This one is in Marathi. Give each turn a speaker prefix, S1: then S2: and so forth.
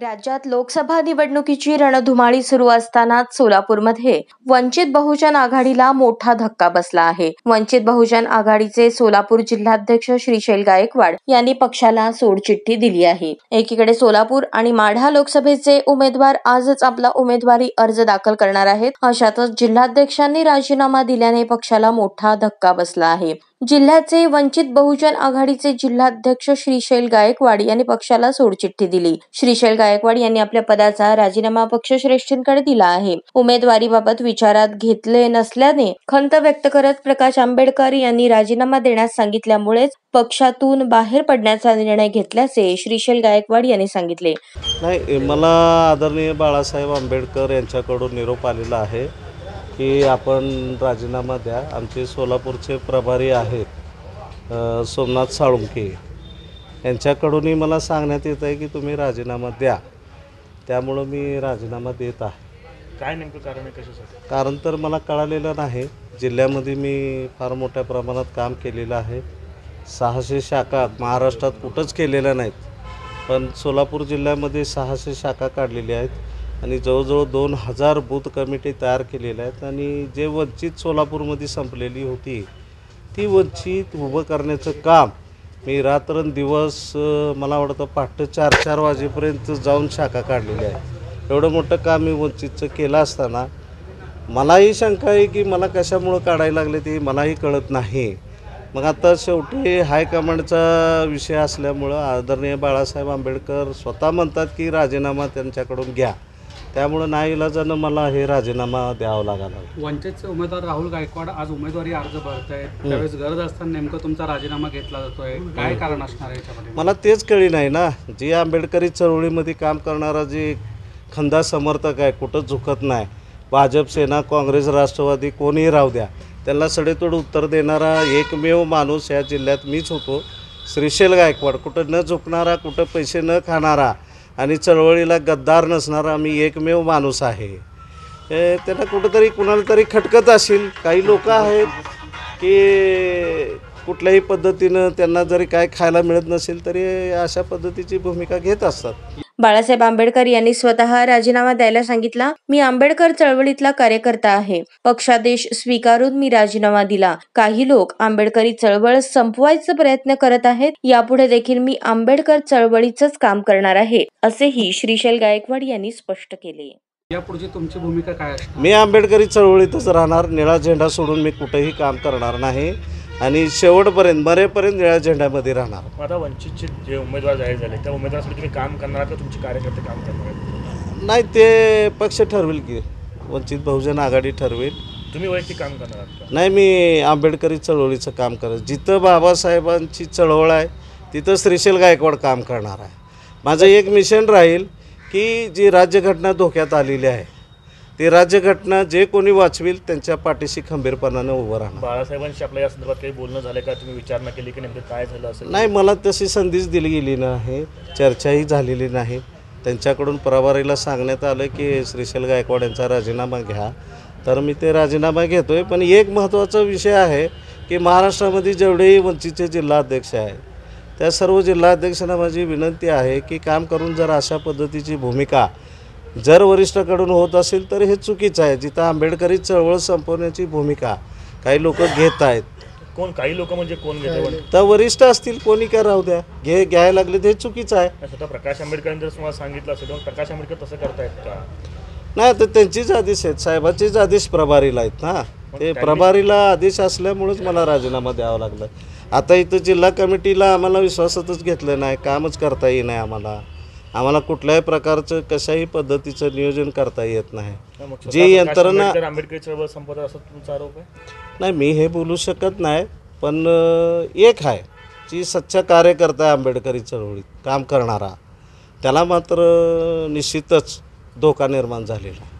S1: राज्यात लोकसभा निवडणुकीची रणधुमाळी सुरू असतानाच सोलापूरमध्ये वंचित बहुजन आघाडीला मोठा धक्का बसला आहे। वंचित बहुजन आघाडीचे सोलापूर जिल्हाध्यक्ष श्रीशैल गायकवाड यांनी पक्षाला सोडचिठ्ठी दिली आहे। एकीकडे सोलापूर आणि माढा लोकसभेचे उमेदवार आजच आपला उमेदवारी अर्ज दाखल करणार आहेत। अशातच जिल्हाध्यक्षांनी राजीनामा दिल्याने पक्षाला मोठा धक्का बसला आहे। जिल्ह्याचे वंचित बहुजन आघाडीचे जिल्हाध्यक्ष श्रीशैल गायकवाड यांनी पक्षाला सोडचिठ्ठी दिली। श्रीशैल गायकवाड यांनी आपल्या पदाचा राजीनामा पक्षश्रेष्ठींकडे दिला आहे। उमेदवारीबाबत विचारात घेतले नसल्याने खंत व्यक्त करत प्रकाश आंबेडकर यांनी राजीनामा देण्यास सांगितल्यामुळेच पक्षातून बाहेर पडण्याचा निर्णय घेतल्याचे श्रीशैल गायकवाड यांनी सांगितले।
S2: नाही, मला आदरणीय बाळासाहेब आंबेडकर यांच्याकडून निरोप आलेला आहे की आपण राजीनामा द्या। आमचे सोलापूरचे प्रभारी आहेत सोमनाथ साळुंखे, यांच्याकडूनही मला सांगण्यात येत आहे की तुम्ही राजीनामा द्या, त्यामुळं मी राजीनामा देत आहे।
S3: काय नेमकं कारण आहे, कशासाठी?
S2: कारण तर मला कळालेलं नाही। जिल्ह्यामध्ये मी फार मोठ्या प्रमाणात काम केलेलं आहे। 600 शाखा महाराष्ट्रात कुठंच केलेल्या नाहीत, पण सोलापूर जिल्ह्यामध्ये 600 शाखा काढलेल्या आहेत आणि जवळजवळ 2000 बूथ कमिटी तयार केलेल्या आहेत। आणि जे वंचित सोलापूरमध्ये संपलेली होती ती वंचित उभं करण्याचं काम मी रात्रंदिवस मला वाटतं पहाटे 4-4 वाजेपर्यंत जाऊन शाखा काढलेल्या आहे। एवढं मोठं काम मी वंचितचं केलं असताना मलाही शंका आहे की मला कशामुळं काढायला लागले ते मलाही कळत नाही। मग आता शेवटी हायकमांडचा विषय असल्यामुळं आदरणीय बाळासाहेब आंबेडकर स्वतः म्हणतात की राजीनामा त्यांच्याकडून घ्या, त्यामुळं नाईलाजानं मला हे राजीनामा द्यावा लागला।
S4: वंचितचे उमेदवार राहुल गायकवाड आज उमेदवारी अर्ज भरत आहेत, त्यावेळेस गरज असताना नेमकं तुमचा राजीनामा घेतला जातोय, काय कारण असणार आहे याच्यामध्ये?
S2: मला तेच कळली नाही ना। जी आंबेडकरी चळवळीमध्ये काम करणारा जे खंदा समर्थक आहे, कुठंच झुकत नाही, भाजप, सेना, काँग्रेस, राष्ट्रवादी कोणीही राहू द्या, त्यांना सडेतोड उत्तर देणारा एकमेव माणूस या जिल्ह्यात मीच होतो, श्रीशैल गायकवाड। कुठं न झुकणारा, कुठं पैसे न खाणारा आणि चळवळीला गद्दार नसणारा मी एकमेव माणूस आहे। त्यांना कुठंतरी कुणाला तरी खटकत असेल। काही लोक आहेत की कुठल्याही पद्धतीनं त्यांना जरी काय खायला मिळत नसेल तरी अशा पद्धतीची भूमिका घेत असतात।
S1: बाळासाहेब आंबेडकर यांनी स्वतः राजीनामा द्यायला सांगितला। मी आंबेडकर चळवळीतला कार्यकर्ता आहे, पक्षादेश स्वीकारून मी राजीनामा दिला। काही लोक आंबेडकरी चळवळ संपवायचा प्रयत्न करत आहेत, यापुढे देखील मी आंबेडकर चळवळीचंच काम करणार आहे, असेही श्रीशैल गायकवाड यांनी स्पष्ट केले।
S4: यापुढची तुमची भूमिका काय असणार?
S2: मी आंबेडकरी चळवळीतच राहणार, निळा झेंडा सोडून मी कुठेही काम करणार नाही आणि शेवटपर्यंत मरेपर्यंत निळ्या झेंड्यामध्ये राहणार।
S3: आता वंचितचे जे उमेदवार जाहीर झाले त्या उमेदवारासाठी तुम्ही काम करणार का तुमचे कार्यकर्ते काम करणार?
S2: नाही, ते पक्ष ठरवेल की वंचित बहुजन आघाडी ठरवेल।
S3: तुम्ही वैयक्तिक काम करणार आहात का?
S2: नाही, मी आंबेडकरी चळवळीचं काम करत, जिथं बाबासाहेबांची चळवळ आहे तिथं श्रीशैल गायकवाड काम करणार आहे। माझं एक मिशन राहील की जी राज्यघटना धोक्यात आलेली आहे ते राज्यघटना जे कोणी वाचवेल त्यांच्या पाठीशी खंबीरपणाने उभं राहणार।
S3: बाळासाहेबांशी आपल्या या संदर्भात काही बोलणं झालं का? तुम्ही विचारणा केली की नेमकं काय झालं असेल?
S2: नाही, मला तशी संधीच दिली गेली नाही, चर्चाही झालेली नाही। त्यांच्याकडून प्रभारीला सांगण्यात आलं की श्रीशैल गायकवाड यांचा राजीनामा घ्या, तर मी ते राजीनामा घेतोय। पण एक महत्त्वाचा विषय आहे की महाराष्ट्रामध्ये जेवढेही वंचितचे जिल्हाध्यक्ष आहेत त्या सर्व जिल्हाध्यक्षांना माझी विनंती आहे की काम करून जर अशा पद्धतीची भूमिका जर वरिष्ठाकडून होत असेल तर हे चुकीचं आहे। जिथं आंबेडकरी चळवळ संपवण्याची भूमिका काही लोक घेत आहेत।
S3: कोण? काही लोक म्हणजे कोण घेते?
S2: तर वरिष्ठ असतील, कोणी काय राहू द्या, घ्यायला लागले ते चुकीचं आहे।
S3: स्वतः प्रकाश आंबेडकरांनी जर तुम्हाला सांगितलं असेल तर प्रकाश आंबेडकर तसं करतायत का?
S2: नाही, तर त्यांचीच आदेश आहेत, साहेबाचेच आदेश प्रभारीला आहेत ना, ते प्रभारीला आदेश असल्यामुळेच मला राजीनामा द्यावा लागला। आता इथं जिल्हा कमिटीला आम्हाला विश्वासातच घेतलं नाही, कामच करता येई नाही आम्हाला कुठल्याही प्रकारचं कशाही पद्धतीचं नियोजन करता येत नाही। जी यंत्रणा
S3: आंबेडकरी चळवळ संपवतात असं तुमचा आरोप आहे?
S2: नाही, मी हे बोलू शकत नाही, पण एक आहे जी सच्चा कार्यकर्ता आहे आंबेडकरी चळवळीत काम करणारा, त्याला मात्र निश्चितच धोका निर्माण झालेला आहे।